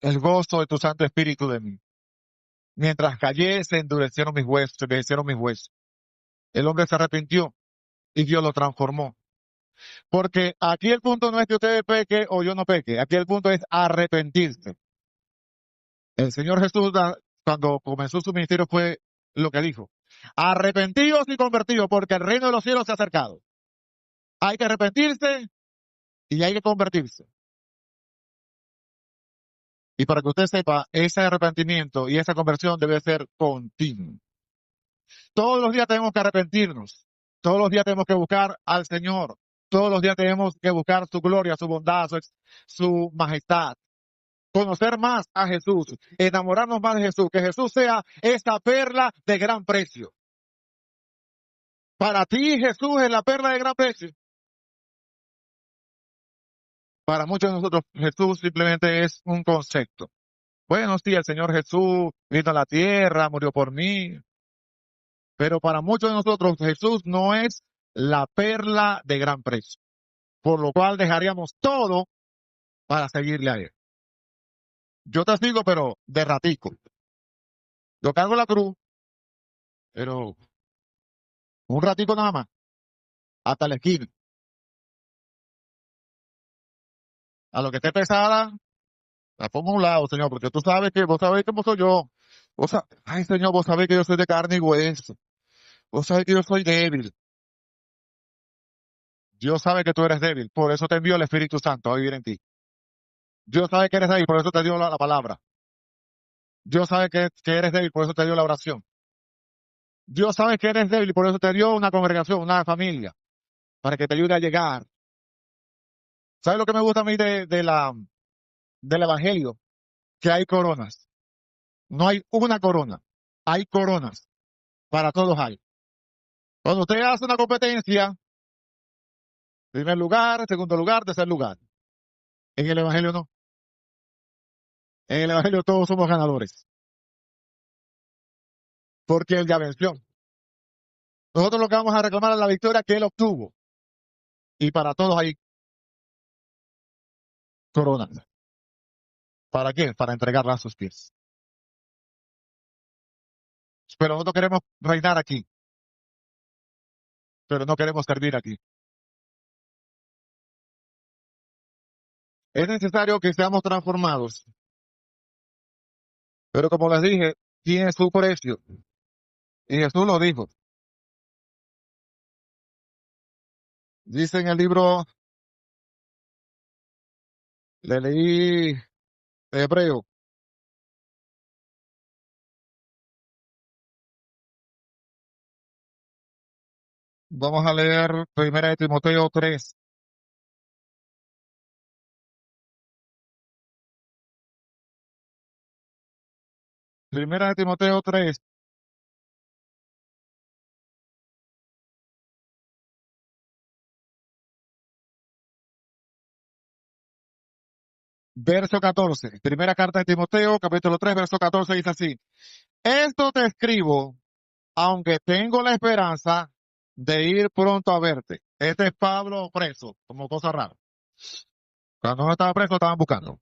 el gozo de tu Santo Espíritu de mí. Mientras callé, se endurecieron mis huesos, se endurecieron mis huesos. El hombre se arrepintió y Dios lo transformó. Porque aquí el punto no es que usted peque o yo no peque. Aquí el punto es arrepentirse. El Señor Jesús, cuando comenzó su ministerio, fue lo que dijo. Arrepentidos y convertidos, porque el reino de los cielos se ha acercado. Hay que arrepentirse y hay que convertirse. Y para que usted sepa, ese arrepentimiento y esa conversión debe ser continuo. Todos los días tenemos que arrepentirnos. Todos los días tenemos que buscar al Señor. Todos los días tenemos que buscar su gloria, su bondad, su majestad. Conocer más a Jesús, enamorarnos más de Jesús, que Jesús sea esa perla de gran precio. Para ti Jesús es la perla de gran precio. Para muchos de nosotros Jesús simplemente es un concepto. Bueno, sí, el Señor Jesús vino a la tierra, murió por mí, pero para muchos de nosotros Jesús no es la perla de gran precio, por lo cual dejaríamos todo para seguirle a Él. Yo te sigo, pero de ratico. Yo cargo la cruz, pero un ratico nada más, hasta la esquina. A lo que esté pesada, la pongo a un lado, Señor, porque vos sabés cómo soy yo. Ay, Señor, vos sabés que yo soy de carne y hueso. Vos sabés que yo soy débil. Dios sabe que tú eres débil, por eso te envió el Espíritu Santo a vivir en ti. Dios sabe que eres débil, por eso te dio la palabra. Dios sabe que eres débil, por eso te dio la oración. Dios sabe que eres débil, por eso te dio una congregación, una familia, para que te ayude a llegar. ¿Sabes lo que me gusta a mí del Evangelio? Que hay coronas. No hay una corona, hay coronas. Para todos hay. Cuando usted hace una competencia, primer lugar, segundo lugar, tercer lugar. En el Evangelio no. En el Evangelio todos somos ganadores. Porque Él ya venció. Nosotros lo que vamos a reclamar es la victoria que Él obtuvo. Y para todos hay coronas. ¿Para qué? Para entregarla a sus pies. Pero nosotros queremos reinar aquí. Pero no queremos servir aquí. Es necesario que seamos transformados. Pero como les dije, tiene su precio. Y Jesús lo dijo. Dice en el libro, le leí de Hebreo. Vamos a leer 1 Timoteo 3. Primera de Timoteo 3, verso 14. Primera carta de Timoteo, capítulo 3, verso 14 dice así. Esto te escribo, aunque tengo la esperanza de ir pronto a verte. Este es Pablo preso, como cosa rara. Cuando no estaba preso, estaban buscando.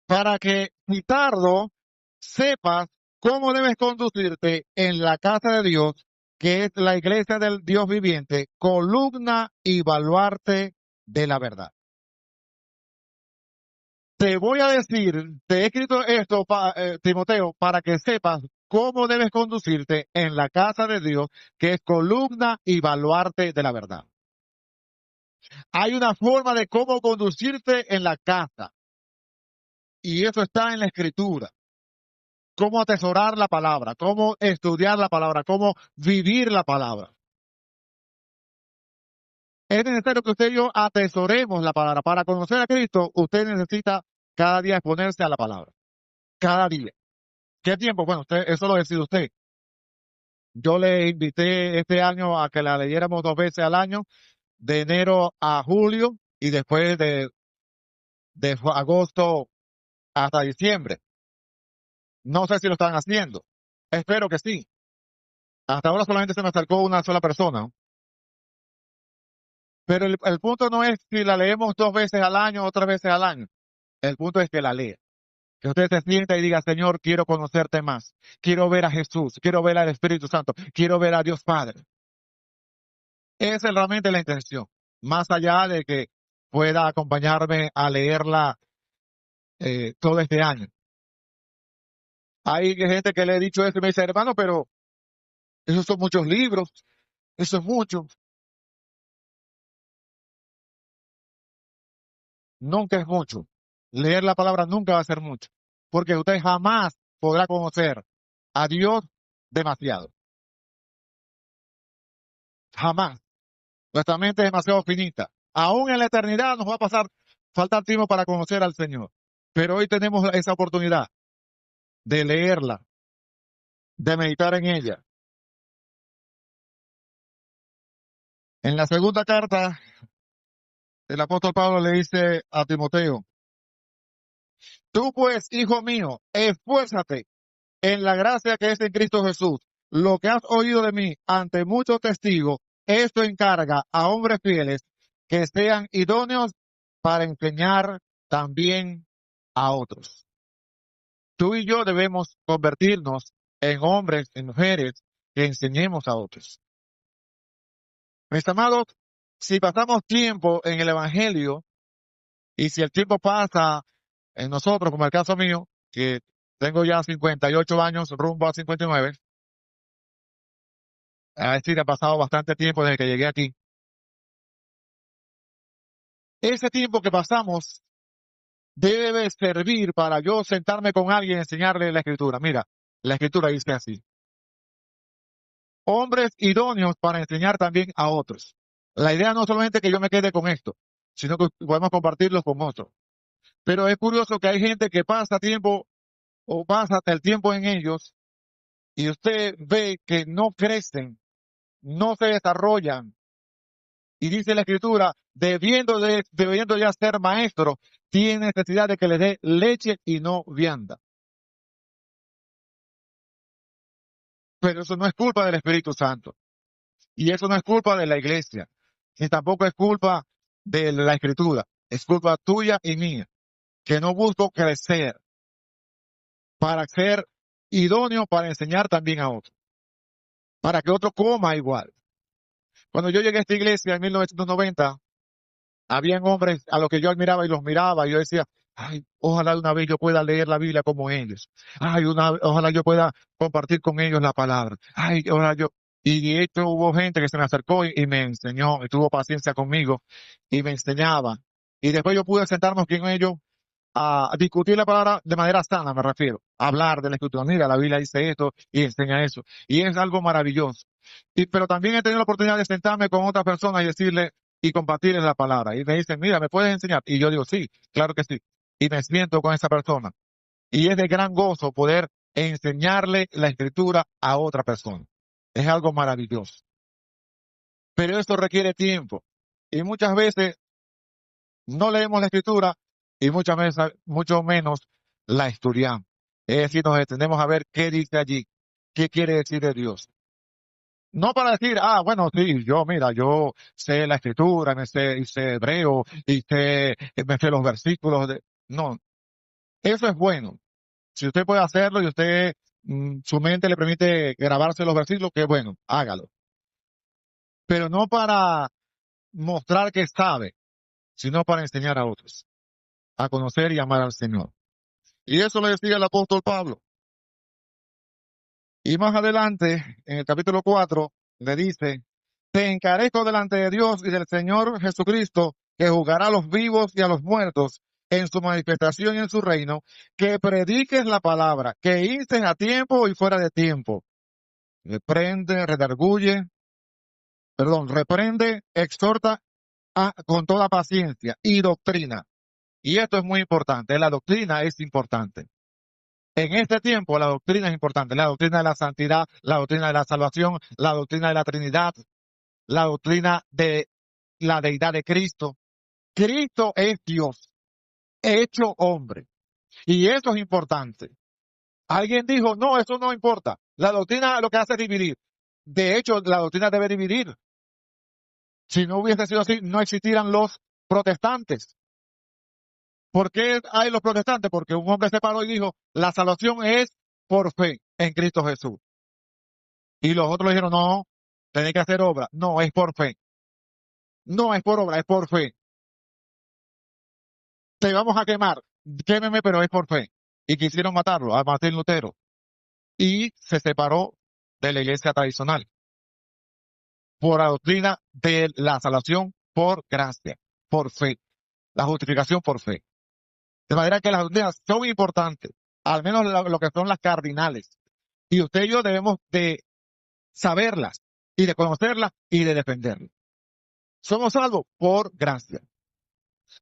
Para que, si tardo, sepas cómo debes conducirte en la casa de Dios, que es la iglesia del Dios viviente, columna y baluarte de la verdad. Te voy a decir, te he escrito esto, Timoteo, para que sepas cómo debes conducirte en la casa de Dios, que es columna y baluarte de la verdad. Hay una forma de cómo conducirte en la casa, y eso está en la Escritura. Cómo atesorar la palabra, cómo estudiar la palabra, cómo vivir la palabra. Es necesario que usted y yo atesoremos la palabra. Para conocer a Cristo, usted necesita cada día exponerse a la palabra. Cada día. ¿Qué tiempo? Bueno, usted, eso lo decide usted. Yo le invité este año a que la leyéramos 2 veces al año, de enero a julio y después de agosto hasta diciembre. No sé si lo están haciendo. Espero que sí. Hasta ahora solamente se me acercó una sola persona. Pero el punto no es si la leemos 2 veces al año o 3 veces al año. El punto es que la lea. Que usted se sienta y diga, Señor, quiero conocerte más. Quiero ver a Jesús. Quiero ver al Espíritu Santo. Quiero ver a Dios Padre. Esa es realmente la intención. Más allá de que pueda acompañarme a leerla todo este año. Hay gente que le he dicho eso y me dice, hermano, pero esos son muchos libros. Eso es mucho. Nunca es mucho. Leer la palabra nunca va a ser mucho. Porque usted jamás podrá conocer a Dios demasiado. Jamás. Nuestra mente es demasiado finita. Aún en la eternidad nos va a faltar tiempo para conocer al Señor. Pero hoy tenemos esa oportunidad de leerla, de meditar en ella. En la segunda carta, el apóstol Pablo le dice a Timoteo, tú pues, hijo mío, esfuérzate en la gracia que es en Cristo Jesús. Lo que has oído de mí ante muchos testigos, esto encarga a hombres fieles que sean idóneos para enseñar también a otros. Tú y yo debemos convertirnos en hombres, en mujeres que enseñemos a otros. Mis amados, si pasamos tiempo en el Evangelio y si el tiempo pasa en nosotros, como el caso mío, que tengo ya 58 años, rumbo a 59, es decir, ha pasado bastante tiempo desde que llegué aquí. Ese tiempo que pasamos debe servir para yo sentarme con alguien y enseñarle la Escritura. Mira, la Escritura dice así. Hombres idóneos para enseñar también a otros. La idea no solamente que yo me quede con esto, sino que podemos compartirlo con otros. Pero es curioso que hay gente que pasa tiempo o pasa el tiempo en ellos y usted ve que no crecen, no se desarrollan. Y dice la Escritura, debiendo ya ser maestro, tiene necesidad de que le dé leche y no vianda. Pero eso no es culpa del Espíritu Santo. Y eso no es culpa de la iglesia. Y tampoco es culpa de la Escritura. Es culpa tuya y mía. Que no busco crecer para ser idóneo para enseñar también a otros. Para que otro coma igual. Cuando yo llegué a esta iglesia en 1990, habían hombres a los que yo admiraba y los miraba, y yo decía, ay, ojalá una vez yo pueda leer la Biblia como ellos. Ay, ojalá yo pueda compartir con ellos la palabra. Ay, ojalá yo. Y de hecho hubo gente que se me acercó y me enseñó, y tuvo paciencia conmigo, y me enseñaba. Y después yo pude sentarnos con ellos a discutir la palabra de manera sana, me refiero. A hablar de la escritura. Mira, la Biblia dice esto y enseña eso. Y es algo maravilloso. Pero también he tenido la oportunidad de sentarme con otras personas y decirle y compartirles la palabra. Y me dicen, mira, ¿me puedes enseñar? Y yo digo, sí, claro que sí. Y me siento con esa persona. Y es de gran gozo poder enseñarle la escritura a otra persona. Es algo maravilloso. Pero esto requiere tiempo. Y muchas veces no leemos la escritura y muchas veces, mucho menos la estudiamos. Es decir, nos detenemos a ver qué dice allí, qué quiere decir de Dios. No para decir, ah, bueno, sí, mira, yo sé la escritura, y sé hebreo, me sé los versículos. No, eso es bueno. Si usted puede hacerlo y usted, su mente le permite grabarse los versículos, qué bueno, hágalo. Pero no para mostrar que sabe, sino para enseñar a otros a conocer y amar al Señor. Y eso le decía el apóstol Pablo. Y más adelante, en el capítulo 4, le dice, te encarezco delante de Dios y del Señor Jesucristo, que juzgará a los vivos y a los muertos en su manifestación y en su reino, que prediques la palabra, que instes a tiempo y fuera de tiempo. Reprende, exhorta con toda paciencia y doctrina. Y esto es muy importante, la doctrina es importante. En este tiempo la doctrina es importante, la doctrina de la santidad, la doctrina de la salvación, la doctrina de la Trinidad, la doctrina de la deidad de Cristo. Cristo es Dios, hecho hombre. Y eso es importante. Alguien dijo, no, eso no importa. La doctrina lo que hace es dividir. De hecho, la doctrina debe dividir. Si no hubiese sido así, no existieran los protestantes. ¿Por qué hay los protestantes? Porque un hombre se paró y dijo, la salvación es por fe en Cristo Jesús. Y los otros le dijeron, no, tenéis que hacer obra. No, es por fe. No es por obra, es por fe. Te vamos a quemar. Quémeme, pero es por fe. Y quisieron matarlo, a Martín Lutero. Y se separó de la iglesia tradicional por la doctrina de la salvación por gracia, por fe. La justificación por fe. De manera que las doctrinas son importantes, al menos lo que son las cardinales. Y usted y yo debemos de saberlas y de conocerlas y de defenderlas. Somos salvos por gracia.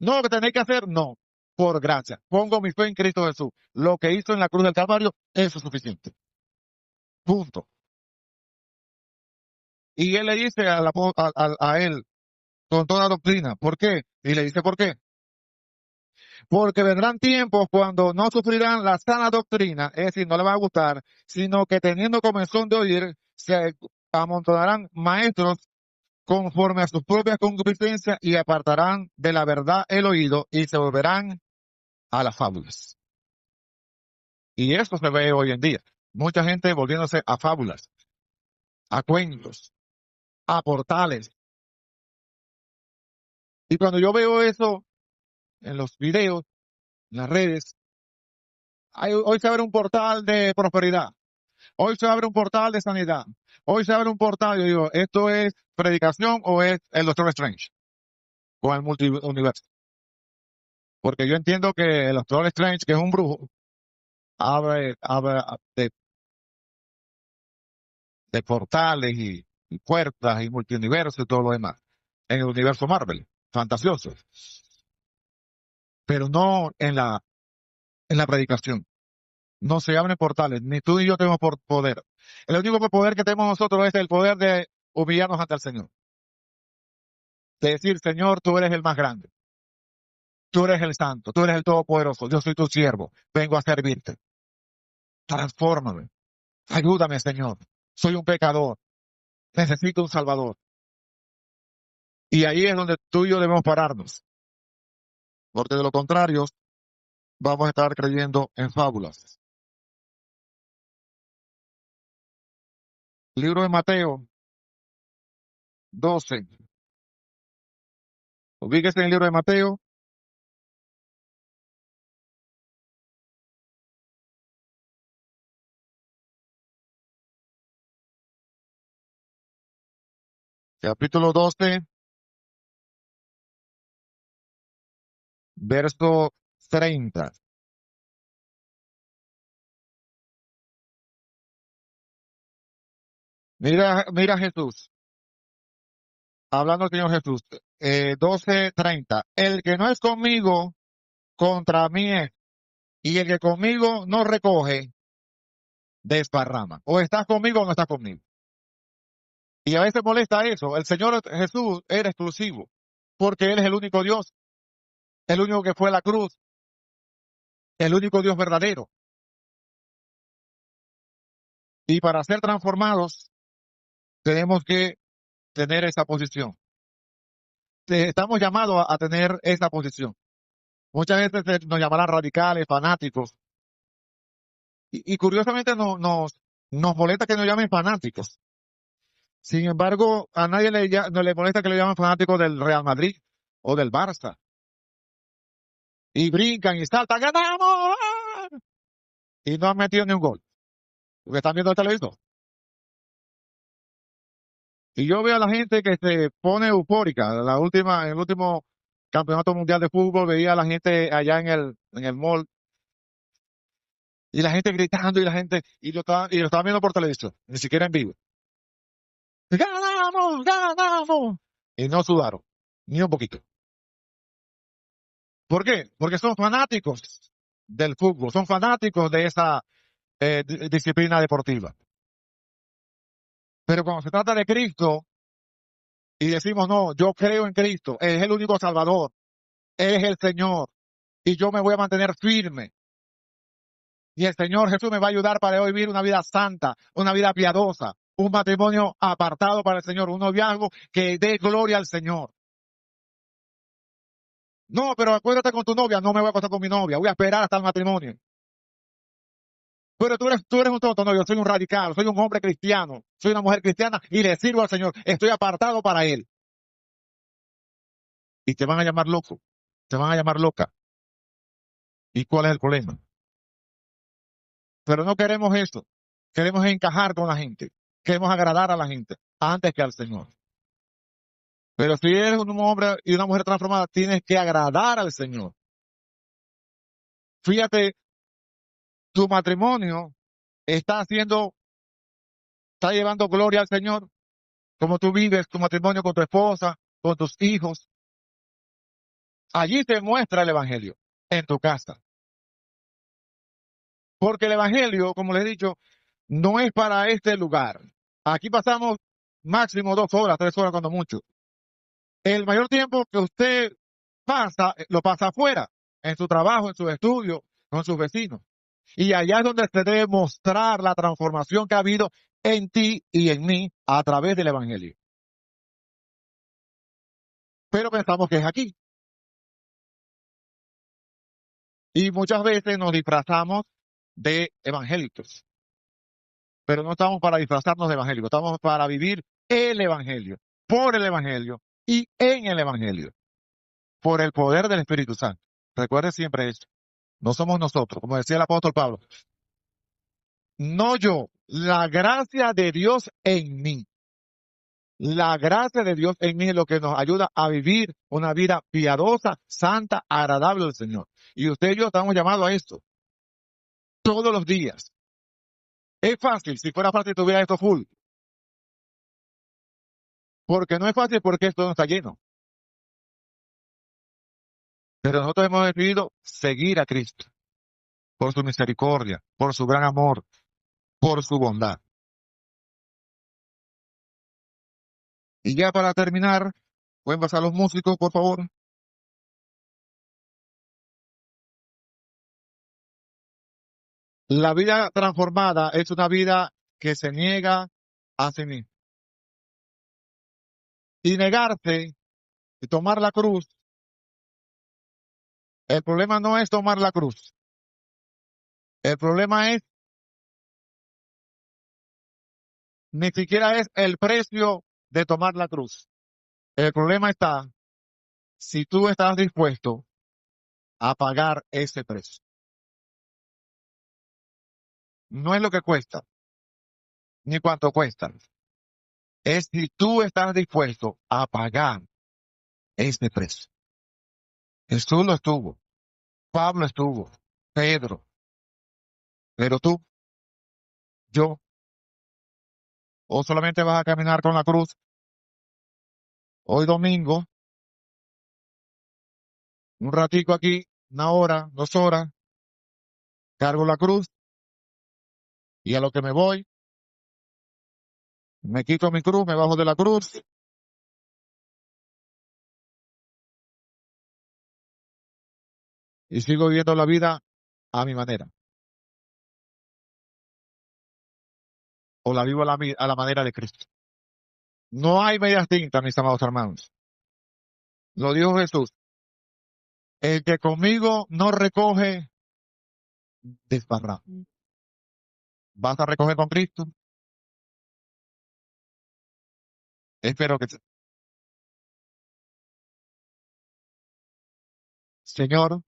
No lo que tenéis que hacer, no, por gracia. Pongo mi fe en Cristo Jesús. Lo que hizo en la cruz del Calvario, eso es suficiente. Punto. Y él le dice a él con toda doctrina, ¿por qué? Y le dice, ¿por qué? Porque vendrán tiempos cuando no sufrirán la sana doctrina, es decir, no le va a gustar, sino que teniendo comezón de oír, se amontonarán maestros conforme a sus propias concupiscencias y apartarán de la verdad el oído y se volverán a las fábulas. Y eso se ve hoy en día. Mucha gente volviéndose a fábulas, a cuentos, a portales. Y cuando yo veo eso en los videos, en las redes, hoy se abre un portal de prosperidad. Hoy se abre un portal de sanidad. Hoy se abre un portal, yo digo, ¿esto es predicación o es el Doctor Strange? Con el multiuniverso. Porque yo entiendo que el Doctor Strange, que es un brujo, abre de portales y puertas y multiuniverso y todo lo demás. En el universo Marvel, fantasioso. Pero no en la predicación. No se abren portales, ni tú ni yo tenemos poder. El único poder que tenemos nosotros es el poder de humillarnos ante el Señor. De decir, Señor, tú eres el más grande. Tú eres el santo, tú eres el todopoderoso. Yo soy tu siervo. Vengo a servirte. Transfórmame. Ayúdame, Señor. Soy un pecador. Necesito un salvador. Y ahí es donde tú y yo debemos pararnos. Porque de lo contrario, vamos a estar creyendo en fábulas. Libro de Mateo 12. Ubíquese en el libro de Mateo. Capítulo 12, verso 30. Mira Jesús, hablando el Señor Jesús, 12:30. El que no es conmigo, contra mí es, y el que conmigo no recoge, desparrama. O estás conmigo o no estás conmigo. Y a veces molesta eso. El Señor Jesús era exclusivo, porque Él es el único Dios, el único que fue a la cruz, el único Dios verdadero. Y para ser transformados, tenemos que tener esa posición. Estamos llamados a tener esa posición. Muchas veces nos llamarán radicales, fanáticos. Y curiosamente nos molesta que nos llamen fanáticos. Sin embargo, a nadie no le molesta que le llamen fanáticos del Real Madrid o del Barça. Y brincan y saltan, ¡ganamos! Y no han metido ni un gol. porque están viendo el televisor. Y yo veo a la gente que se pone eufórica. En el último campeonato mundial de fútbol, veía a la gente allá en el mall, y la gente gritando, y lo estaban viendo por televisión, ni siquiera en vivo. ¡Ganamos! ¡Ganamos! Y no sudaron, ni un poquito. ¿Por qué? Porque son fanáticos del fútbol, son fanáticos de esa disciplina deportiva. Pero cuando se trata de Cristo y decimos, no, yo creo en Cristo, Él es el único Salvador, Él es el Señor, y yo me voy a mantener firme. Y el Señor Jesús me va a ayudar para vivir una vida santa, una vida piadosa, un matrimonio apartado para el Señor, un noviazgo que dé gloria al Señor. No, pero acuérdate con tu novia, no me voy a acostar con mi novia, voy a esperar hasta el matrimonio. Pero tú eres un tonto, no, yo soy un radical, soy un hombre cristiano, soy una mujer cristiana y le sirvo al Señor, estoy apartado para Él. Y te van a llamar loco, te van a llamar loca. ¿Y cuál es el problema? Pero no queremos eso, queremos encajar con la gente, queremos agradar a la gente antes que al Señor. Pero si eres un hombre y una mujer transformada, tienes que agradar al Señor. Fíjate, tu matrimonio está llevando gloria al Señor, como tú vives tu matrimonio con tu esposa, con tus hijos. Allí te muestra el Evangelio, en tu casa. Porque el Evangelio, como les he dicho, no es para este lugar. Aquí pasamos máximo 2 horas, 3 horas cuando mucho. El mayor tiempo que usted pasa, lo pasa afuera, en su trabajo, en su estudio, con sus vecinos. Y allá es donde se debe mostrar la transformación que ha habido en ti y en mí a través del Evangelio. Pero pensamos que es aquí. Y muchas veces nos disfrazamos de evangélicos. Pero no estamos para disfrazarnos de evangélicos, estamos para vivir el Evangelio, por el Evangelio y en el Evangelio, por el poder del Espíritu Santo. Recuerde siempre esto. No somos nosotros, como decía el apóstol Pablo. No yo, la gracia de Dios en mí. La gracia de Dios en mí es lo que nos ayuda a vivir una vida piadosa, santa, agradable al Señor. Y usted y yo estamos llamados a esto todos los días. Es fácil, si fuera fácil tuviera esto full. Porque no es fácil porque esto no está lleno. Pero nosotros hemos decidido seguir a Cristo por su misericordia, por su gran amor, por su bondad. Y ya para terminar, pueden pasar los músicos, por favor. La vida transformada es una vida que se niega a sí misma. Y negarse y tomar la cruz, el problema no es tomar la cruz. El problema es, ni siquiera es el precio de tomar la cruz. El problema está si tú estás dispuesto a pagar ese precio. No es lo que cuesta, ni cuánto cuesta. Es si tú estás dispuesto a pagar ese precio. Jesús lo estuvo, Pablo estuvo, Pedro, pero tú, yo, o solamente vas a caminar con la cruz hoy domingo, un ratico aquí, 1 hora, 2 horas, cargo la cruz y a lo que me voy, me quito mi cruz, me bajo de la cruz y sigo viviendo la vida a mi manera. O la vivo a la manera de Cristo. No hay medias tintas, mis amados hermanos. Lo dijo Jesús. El que conmigo no recoge, desbarra. ¿Vas a recoger con Cristo? Espero que, Señor,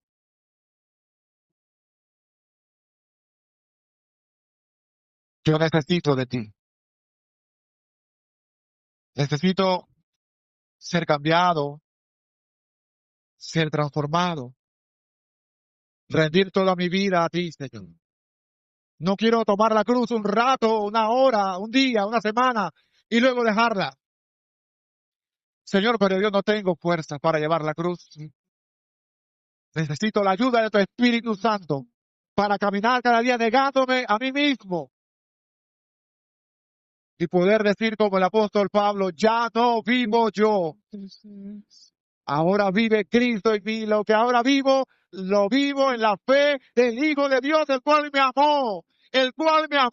Yo necesito de ti. Necesito ser cambiado, ser transformado, rendir toda mi vida a ti, Señor. No quiero tomar la cruz un rato, una hora, un día, una semana y luego dejarla. Señor, pero yo no tengo fuerza para llevar la cruz. Necesito la ayuda de tu Espíritu Santo para caminar cada día negándome a mí mismo y poder decir como el apóstol Pablo, ya no vivo yo. Ahora vive Cristo en mí. Lo que ahora vivo, lo vivo en la fe del Hijo de Dios, el cual me amó. El cual me amó.